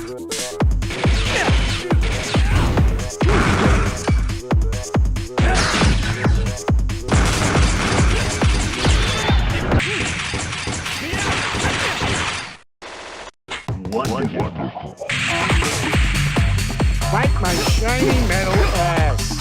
Wonderful. Fight my shiny metal ass.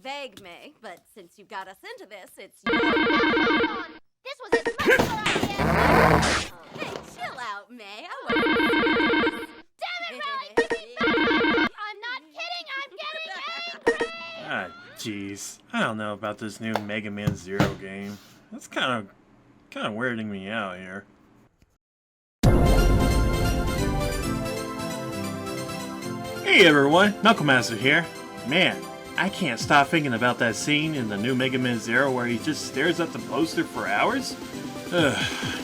Vague, May, but since you got us into this, it's your... This was his personal idea! Hey, chill out, May. I wasn't... Damn it, Riley! Give me back! I'm not kidding! I'm getting angry! Ah, jeez. I don't know about this new Megaman and Zero game. That's kind of weirding me out here. Hey everyone, Knucklemaster here. Man, I can't stop thinking about that scene in the new Megaman and Zero where he just stares at the poster for hours. Ugh,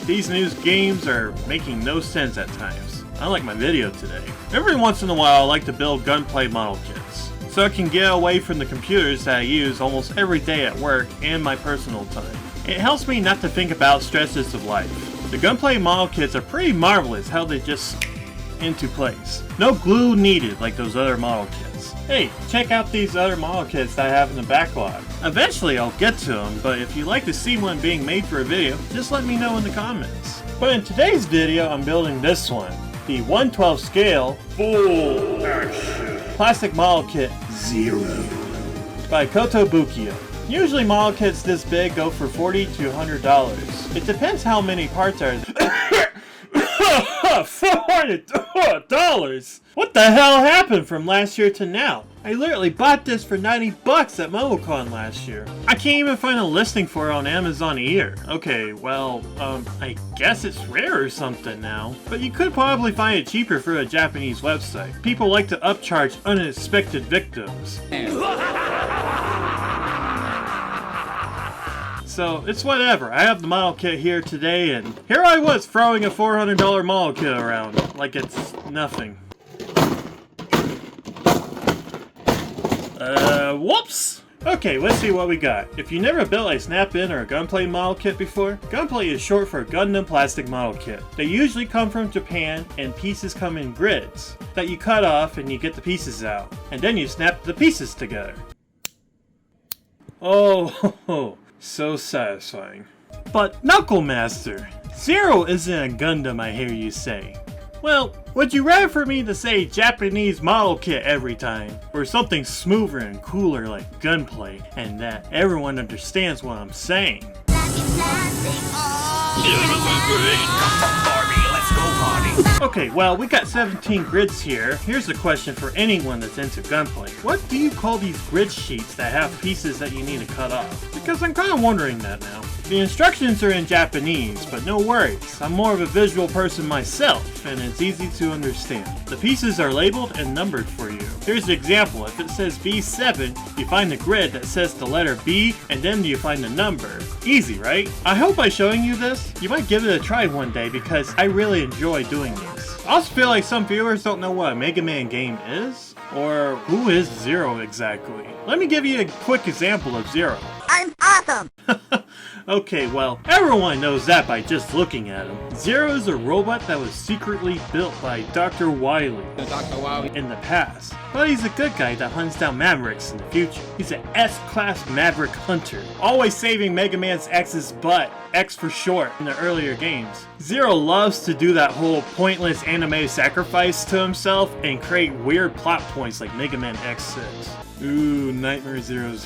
these new games are making no sense at times. Unlike my video today. Every once in a while I like to build gunplay model kits, so I can get away from the computers that I use almost every day at work and my personal time. It helps me not to think about stresses of life. The gunplay model kits are pretty marvelous how they just into place. No glue needed like those other model kits. Hey, check out these other model kits that I have in the backlog. Eventually I'll get to them, but if you'd like to see one being made for a video, just let me know in the comments. But in today's video I'm building this one, the 1/12 scale full action plastic model kit 0 by Kotobukiya. Usually model kits this big go for $40 to $100. It depends how many parts are there. $400? What the hell happened from last year to now? I literally bought this for 90 bucks at MomoCon last year. I can't even find a listing for it on Amazon either. Okay, well, I guess it's rare or something now. But you could probably find it cheaper for a Japanese website. People like to upcharge unexpected victims. So, it's whatever. I have the model kit here today, and here I was throwing a $400 model kit around like it's nothing. Whoops! Okay, let's see what we got. If you never built a snap-in or a gunplay model kit before, gunplay is short for Gundam plastic model kit. They usually come from Japan, and pieces come in grids that you cut off and you get the pieces out. And then you snap the pieces together. Oh, so satisfying. But Knucklemaster, Zero isn't a Gundam, I hear you say. Well, would you rather for me to say Japanese model kit every time, or something smoother and cooler like gunplay, and that everyone understands what I'm saying? Okay, well, we got 17 grids here. Here's a question for anyone that's into gunplay. What do you call these grid sheets that have pieces that you need to cut off? Because I'm kind of wondering that now. The instructions are in Japanese, but no worries. I'm more of a visual person myself, and it's easy to understand. The pieces are labeled and numbered for you. Here's an example. If it says B7, you find the grid that says the letter B, and then you find the number. Easy, right? I hope by showing you this, you might give it a try one day because I really enjoy doing this. I also feel like some viewers don't know what a Mega Man game is, or who is Zero exactly. Let me give you a quick example of Zero. I'm awesome! Okay, well, everyone knows that by just looking at him. Zero is a robot that was secretly built by Dr.Wally in the past. But he's a good guy that hunts down mavericks in the future. He's an S-class maverick hunter, always saving Mega Man's X's butt, X for short, in the earlier games. Zero loves to do that whole pointless anime sacrifice to himself and create weird plot points like Mega Man X6. Ooh, Nightmare Zeros.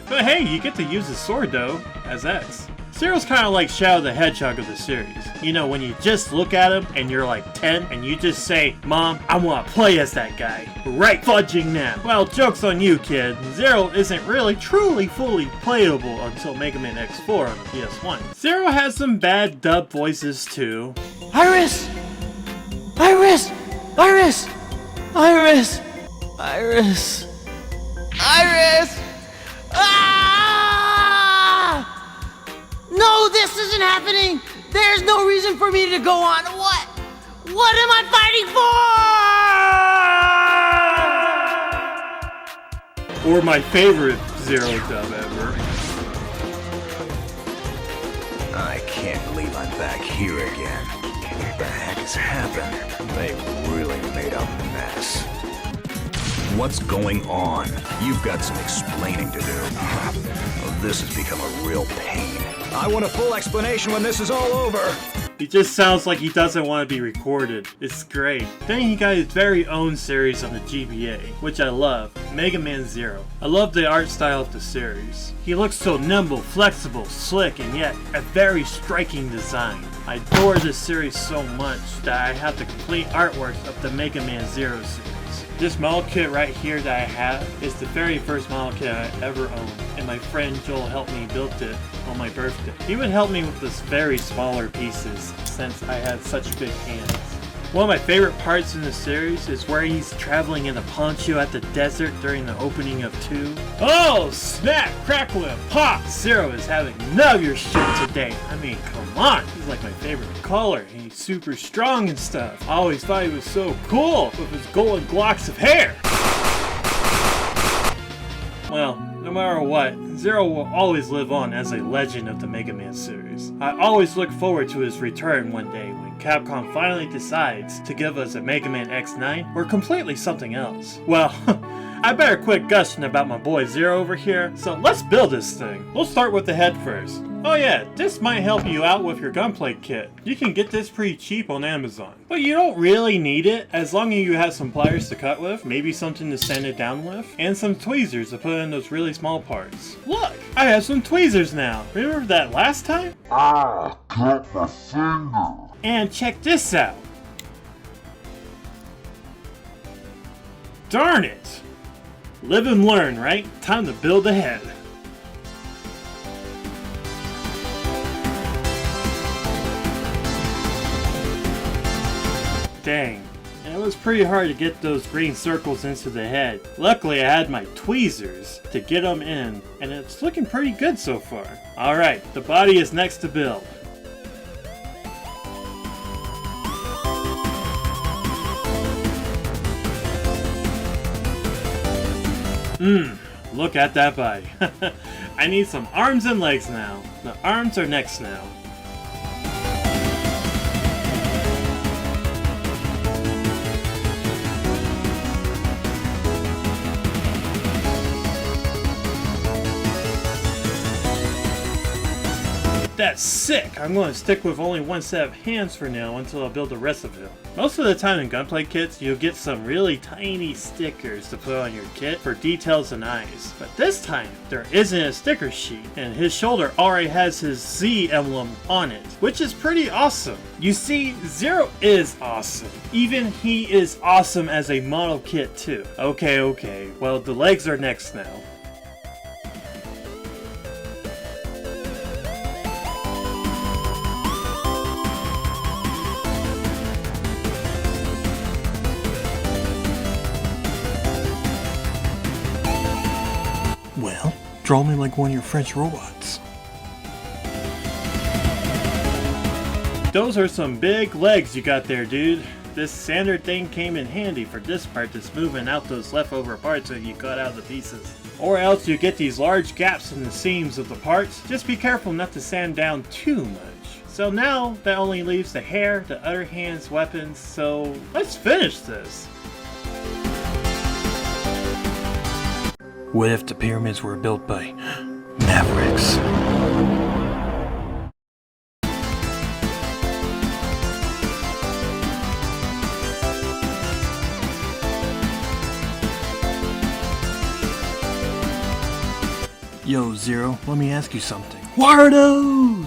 But hey, you get to use his sword though, as X. Zero's kind of like Shadow the Hedgehog of the series. You know, when you just look at him and you're like 10 and you just say, Mom, I want to play as that guy. Right fudging them. Well, joke's on you, kid. Zero isn't really truly fully playable until Mega Man X4 on the PS1. Zero has some bad dub voices too. Iris! Iris! Iris! Iris! Iris! Iris! Ah! No, this isn't happening! There's no reason for me to go on. What? What am I fighting for? Or my favorite Zero dub ever. I can't believe I'm back here again. What the heck has happened? They really made a mess. What's going on? You've got some explaining to do. Oh, this has become a real pain. I want a full explanation when this is all over. He just sounds like he doesn't want to be recorded. It's great. Then he got his very own series on the GBA, which I love, Mega Man Zero. I love the art style of the series. He looks so nimble, flexible, slick, and yet a very striking design. I adore this series so much that I have the complete artwork of the Mega Man Zero series. This model kit right here that I have is the very first model kit I ever owned, and my friend Joel helped me build it on my birthday. He would help me with this very smaller pieces since I had such big hands. One of my favorite parts in the series is where he's traveling in a poncho at the desert during the opening of 2. Oh, snap, crackle, and pop! Zero is having none of your shit today. I mean, come on! He's like my favorite color, and he's super strong and stuff. I always thought he was so cool with his golden glocks of hair. Well, no matter what, Zero will always live on as a legend of the Mega Man series. I always look forward to his return one day when Capcom finally decides to give us a Mega Man X9 or completely something else. Well, I better quit gushing about my boy Zero over here, so let's build this thing. We'll start with the head first. Oh yeah, this might help you out with your gunplay kit. You can get this pretty cheap on Amazon. But you don't really need it, as long as you have some pliers to cut with, maybe something to sand it down with, and some tweezers to put in those really small parts. Look, I have some tweezers now. Remember that last time? Ah, cut my finger. And check this out. Darn it! Live and learn, right? Time to build a head. Dang, it was pretty hard to get those green circles into the head. Luckily I had my tweezers to get them in, and it's looking pretty good so far. Alright, the body is next to build. Look at that body. I need some arms and legs now. The arms are next now. That's sick! I'm going to stick with only one set of hands for now until I build the rest of it. Most of the time in gunplay kits, you'll get some really tiny stickers to put on your kit for details and eyes. But this time, there isn't a sticker sheet, and his shoulder already has his Z emblem on it, which is pretty awesome. You see, Zero is awesome. Even he is awesome as a model kit too. Okay, well the legs are next now. draw me like one of your French robots. Those are some big legs you got there, dude. This sander thing came in handy for this part that's moving out those leftover parts that you cut out of the pieces. Or else you get these large gaps in the seams of the parts. Just be careful not to sand down too much. So now that only leaves the hair, the other hand's weapons, so let's finish this. What if the pyramids were built by mavericks? Yo, Zero, let me ask you something. What are those?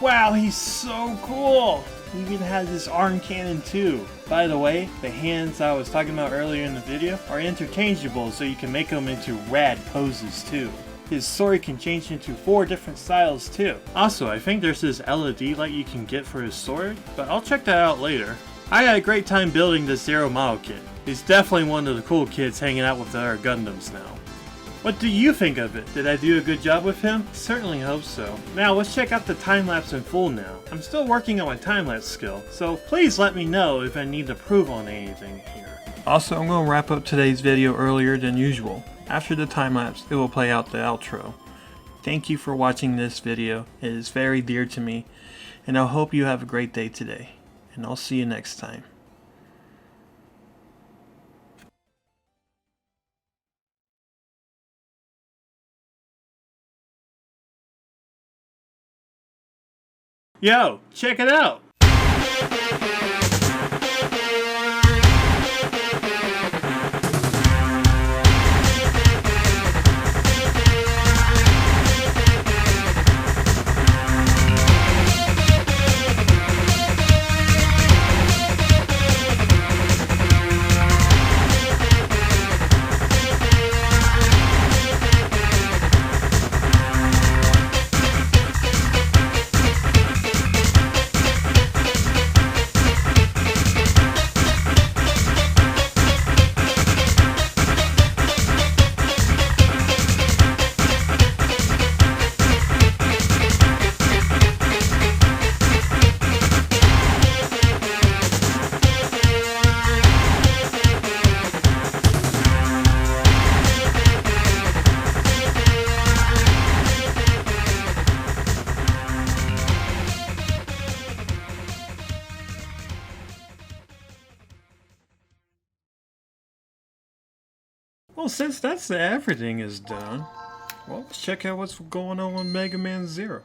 Wow, he's so cool! He even has this arm cannon too. By the way, the hands I was talking about earlier in the video are interchangeable, so you can make them into rad poses too. His sword can change into 4 different styles too. Also, I think there's this LED light you can get for his sword, but I'll check that out later. I had a great time building this Zero model kit. He's definitely one of the cool kids hanging out with the other Gundams now. What do you think of it? Did I do a good job with him? Certainly hope so. Now let's check out the time-lapse in full now. I'm still working on my time-lapse skill, so please let me know if I need to improve on anything here. Also, I'm going to wrap up today's video earlier than usual. After the time-lapse, it will play out the outro. Thank you for watching this video. It is very dear to me, and I hope you have a great day today. And I'll see you next time. Yo, check it out! Well, since that's everything is done, well, let's check out what's going on with Megaman and Zero.